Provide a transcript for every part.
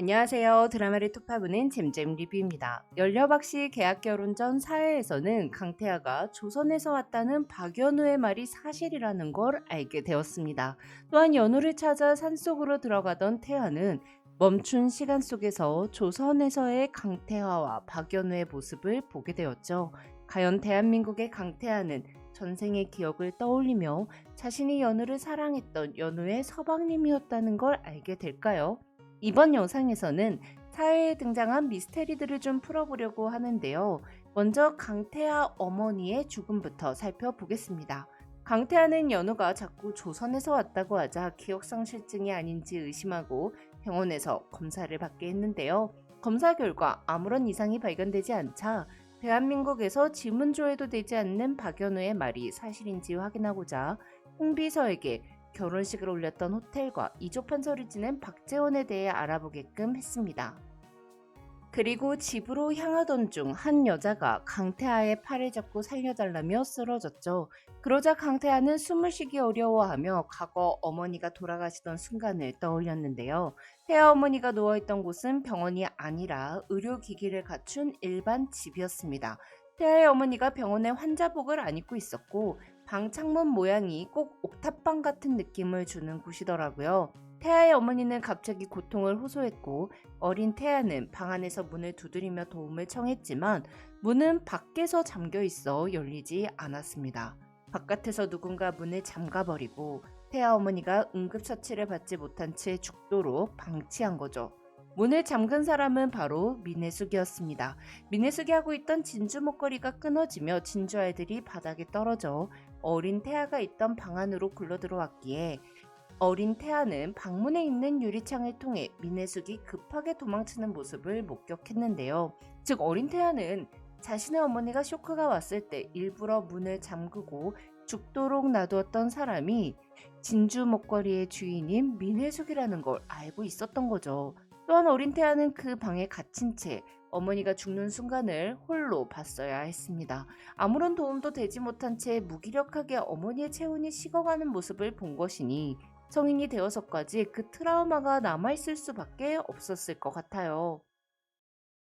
안녕하세요. 드라마를 톱파보는 잼잼 리뷰입니다. 연려박씨 계약 결혼 전 사회에서는 강태하가 조선에서 왔다는 박연우의 말이 사실이라는 걸 알게 되었습니다. 또한 연우를 찾아 산속으로 들어가던 태하는 멈춘 시간 속에서 조선에서의 강태하와 박연우의 모습을 보게 되었죠. 과연 대한민국의 강태하는 전생의 기억을 떠올리며 자신이 연우를 사랑했던 연우의 서방님이었다는 걸 알게 될까요? 이번 영상에서는 사회에 등장한 미스테리들을 좀 풀어보려고 하는데요. 먼저 강태하 어머니의 죽음부터 살펴보겠습니다. 강태하는 연우가 자꾸 조선에서 왔다고 하자 기억상실증이 아닌지 의심하고 병원에서 검사를 받게 했는데요. 검사 결과 아무런 이상이 발견되지 않자 대한민국에서 지문조회도 되지 않는 박연우의 말이 사실인지 확인하고자 홍비서에게 결혼식을 올렸던 호텔과 이조판서를 지낸 박재원에 대해 알아보게끔 했습니다. 그리고 집으로 향하던 중 한 여자가 강태하의 팔을 잡고 살려달라며 쓰러졌죠. 그러자 강태하는 숨을 쉬기 어려워하며 과거 어머니가 돌아가시던 순간을 떠올렸는데요. 태하 어머니가 누워있던 곳은 병원이 아니라 의료기기를 갖춘 일반 집이었습니다. 태하의 어머니가 병원에 환자복을 안 입고 있었고 방 창문 모양이 꼭 옥탑방 같은 느낌을 주는 곳이더라고요. 태아의 어머니는 갑자기 고통을 호소했고 어린 태아는 방 안에서 문을 두드리며 도움을 청했지만 문은 밖에서 잠겨 있어 열리지 않았습니다. 바깥에서 누군가 문을 잠가버리고 태아 어머니가 응급처치를 받지 못한 채 죽도록 방치한 거죠. 문을 잠근 사람은 바로 민혜숙이었습니다. 민혜숙이 하고 있던 진주 목걸이가 끊어지며 진주 알들이 바닥에 떨어져 어린 태아가 있던 방 안으로 굴러들어왔기에 어린 태아는 방문에 있는 유리창을 통해 민혜숙이 급하게 도망치는 모습을 목격했는데요. 즉 어린 태아는 자신의 어머니가 쇼크가 왔을 때 일부러 문을 잠그고 죽도록 놔두었던 사람이 진주 목걸이의 주인인 민혜숙이라는 걸 알고 있었던 거죠. 또한 어린 태아는 그 방에 갇힌 채 어머니가 죽는 순간을 홀로 봤어야 했습니다. 아무런 도움도 되지 못한 채 무기력하게 어머니의 체온이 식어가는 모습을 본 것이니 성인이 되어서까지 그 트라우마가 남아있을 수밖에 없었을 것 같아요.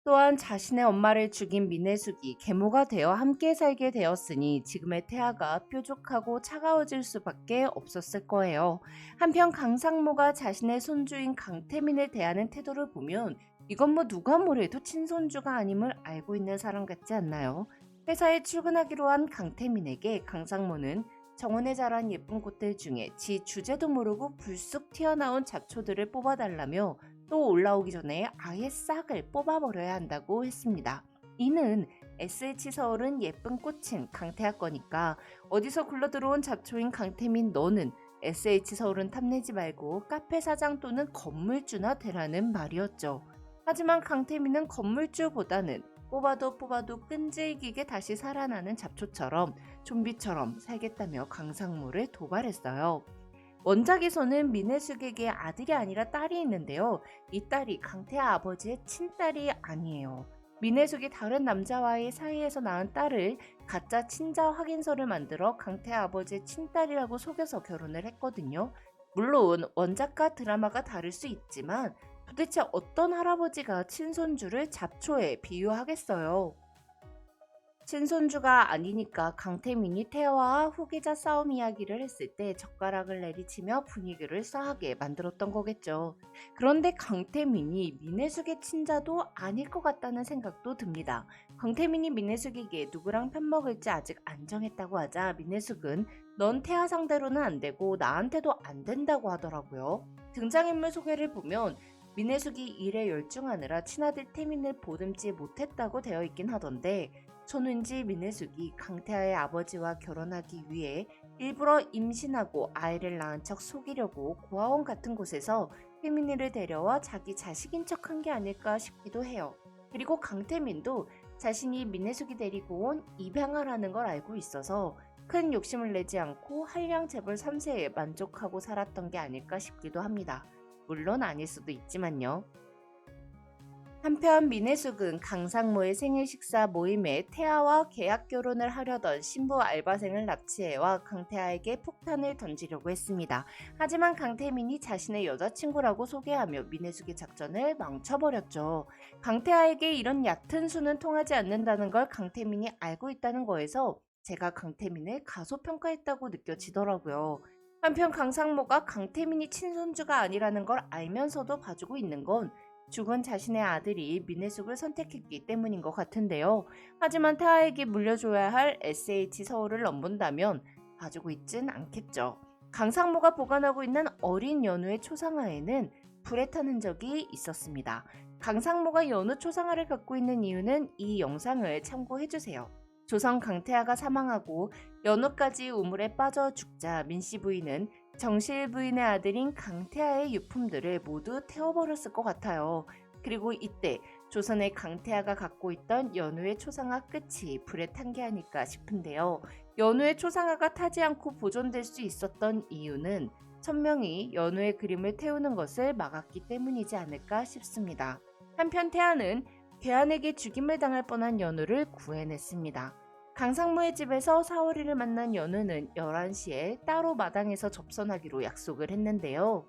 또한 자신의 엄마를 죽인 민혜숙이 계모가 되어 함께 살게 되었으니 지금의 태아가 뾰족하고 차가워질 수밖에 없었을 거예요. 한편 강상모가 자신의 손주인 강태민을 대하는 태도를 보면 이건 뭐 누가 뭐래도 친손주가 아님을 알고 있는 사람 같지 않나요? 회사에 출근하기로 한 강태민에게 강상모는 정원에 자란 예쁜 꽃들 중에 지 주제도 모르고 불쑥 튀어나온 잡초들을 뽑아달라며 또 올라오기 전에 아예 싹을 뽑아버려야 한다고 했습니다. 이는 SH서울은 예쁜 꽃인 강태하 거니까 어디서 굴러들어온 잡초인 강태민 너는 SH서울은 탐내지 말고 카페 사장 또는 건물주나 되라는 말이었죠. 하지만 강태민은 건물주보다는 뽑아도 끈질기게 다시 살아나는 잡초처럼 좀비처럼 살겠다며 강상무를 도발했어요. 원작에서는 민혜숙에게 아들이 아니라 딸이 있는데요. 이 딸이 강태하 아버지의 친딸이 아니에요. 민혜숙이 다른 남자와의 사이에서 낳은 딸을 가짜 친자 확인서를 만들어 강태하 아버지의 친딸이라고 속여서 결혼을 했거든요. 물론 원작과 드라마가 다를 수 있지만 도대체 어떤 할아버지가 친손주를 잡초에 비유하겠어요? 친손주가 아니니까 강태민이 태화와 후계자 싸움 이야기를 했을 때 젓가락을 내리치며 분위기를 싸하게 만들었던 거겠죠. 그런데 강태민이 민혜숙의 친자도 아닐 것 같다는 생각도 듭니다. 강태민이 민혜숙에게 누구랑 편먹을지 아직 안 정했다고 하자 민혜숙은 넌 태아 상대로는 안 되고 나한테도 안 된다고 하더라고요. 등장인물 소개를 보면 민혜숙이 일에 열중하느라 친아들 태민을 보듬지 못했다고 되어 있긴 하던데 손은지 민혜숙이 강태하의 아버지와 결혼하기 위해 일부러 임신하고 아이를 낳은 척 속이려고 고아원 같은 곳에서 태민이를 데려와 자기 자식인 척한 게 아닐까 싶기도 해요. 그리고 강태민도 자신이 민혜숙이 데리고 온 입양을 하는 걸 알고 있어서 큰 욕심을 내지 않고 한량 재벌 3세에 만족하고 살았던 게 아닐까 싶기도 합니다. 물론 아닐 수도 있지만요. 한편 민혜숙은 강상모의 생일 식사 모임에 태아와 계약 결혼을 하려던 신부 알바생을 납치해와 강태아에게 폭탄을 던지려고 했습니다. 하지만 강태민이 자신의 여자친구라고 소개하며 민혜숙의 작전을 망쳐버렸죠. 강태아에게 이런 얕은 수는 통하지 않는다는 걸 강태민이 알고 있다는 거에서 제가 강태민을 가소평가했다고 느껴지더라고요. 한편 강상모가 강태민이 친손주가 아니라는 걸 알면서도 봐주고 있는 건 죽은 자신의 아들이 민혜숙을 선택했기 때문인 것 같은데요. 하지만 태아에게 물려줘야 할 SH 서울을 넘본다면 봐주고 있진 않겠죠. 강상모가 보관하고 있는 어린 연우의 초상화에는 불에 타는 흔적이 있었습니다. 강상모가 연우 초상화를 갖고 있는 이유는 이 영상을 참고해주세요. 조선 강태아가 사망하고 연우까지 우물에 빠져 죽자 민씨 부인은 정실 부인의 아들인 강태아의 유품들을 모두 태워버렸을 것 같아요. 그리고 이때 조선의 강태아가 갖고 있던 연우의 초상화 끝이 불에 탄 게 아닐까 싶은데요. 연우의 초상화가 타지 않고 보존될 수 있었던 이유는 천명이 연우의 그림을 태우는 것을 막았기 때문이지 않을까 싶습니다. 한편 태아는 괴한에게 죽임을 당할 뻔한 연우를 구해냈습니다. 강상무의 집에서 사월이를 만난 연우는 11시에 따로 마당에서 접선하기로 약속을 했는데요.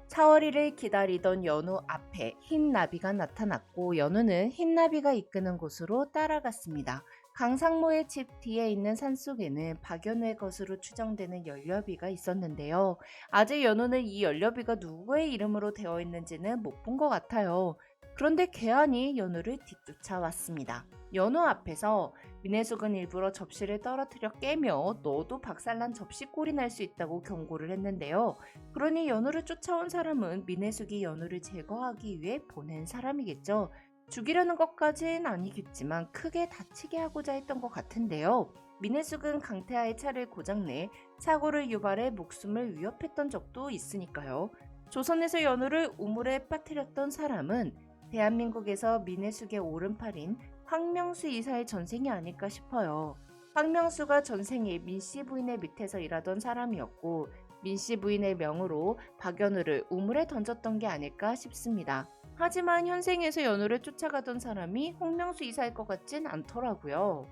사월이를 기다리던 연우 앞에 흰 나비가 나타났고 연우는 흰 나비가 이끄는 곳으로 따라갔습니다. 강상모의 집 뒤에 있는 산속에는 박연우의 것으로 추정되는 연료비가 있었는데요. 아직 연우는 이 연료비가 누구의 이름으로 되어 있는지는 못 본 것 같아요. 그런데 괴한이 연우를 뒤쫓아왔습니다. 연우 앞에서 민혜숙은 일부러 접시를 떨어뜨려 깨며 너도 박살난 접시 꼴이 날 수 있다고 경고를 했는데요. 그러니 연우를 쫓아온 사람은 민혜숙이 연우를 제거하기 위해 보낸 사람이겠죠. 죽이려는 것까진 아니겠지만 크게 다치게 하고자 했던 것 같은데요. 민혜숙은 강태아의 차를 고장내 사고를 유발해 목숨을 위협했던 적도 있으니까요. 조선에서 연우를 우물에 빠뜨렸던 사람은 대한민국에서 민혜숙의 오른팔인 황명수 이사의 전생이 아닐까 싶어요. 황명수가 전생에 민씨 부인의 밑에서 일하던 사람이었고 민씨 부인의 명으로 박연우를 우물에 던졌던 게 아닐까 싶습니다. 하지만 현생에서 연우를 쫓아가던 사람이 홍명수 이사일 것 같진 않더라고요.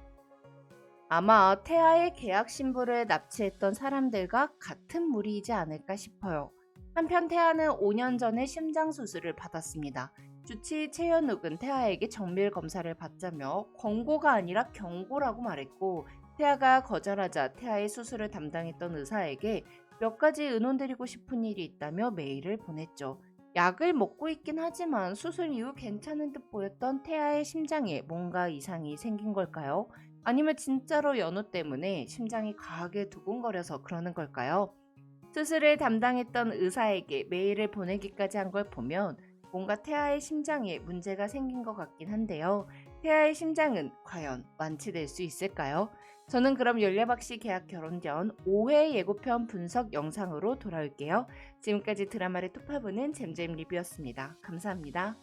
아마 태아의 계약 신부를 납치했던 사람들과 같은 무리이지 않을까 싶어요. 한편 태아는 5년 전에 심장 수술을 받았습니다. 주치 최현욱은 태아에게 정밀 검사를 받자며 권고가 아니라 경고라고 말했고 태아가 거절하자 태아의 수술을 담당했던 의사에게 몇 가지 의논드리고 싶은 일이 있다며 메일을 보냈죠. 약을 먹고 있긴 하지만 수술 이후 괜찮은 듯 보였던 태아의 심장에 뭔가 이상이 생긴 걸까요? 아니면 진짜로 연우 때문에 심장이 과하게 두근거려서 그러는 걸까요? 수술을 담당했던 의사에게 메일을 보내기까지 한 걸 보면 뭔가 태아의 심장에 문제가 생긴 것 같긴 한데요. 태아의 심장은 과연 완치될 수 있을까요? 저는 그럼 연례박씨 계약 결혼 전 5회 예고편 분석 영상으로 돌아올게요. 지금까지 드라마를 톱파보는 잼잼 리뷰였습니다. 감사합니다.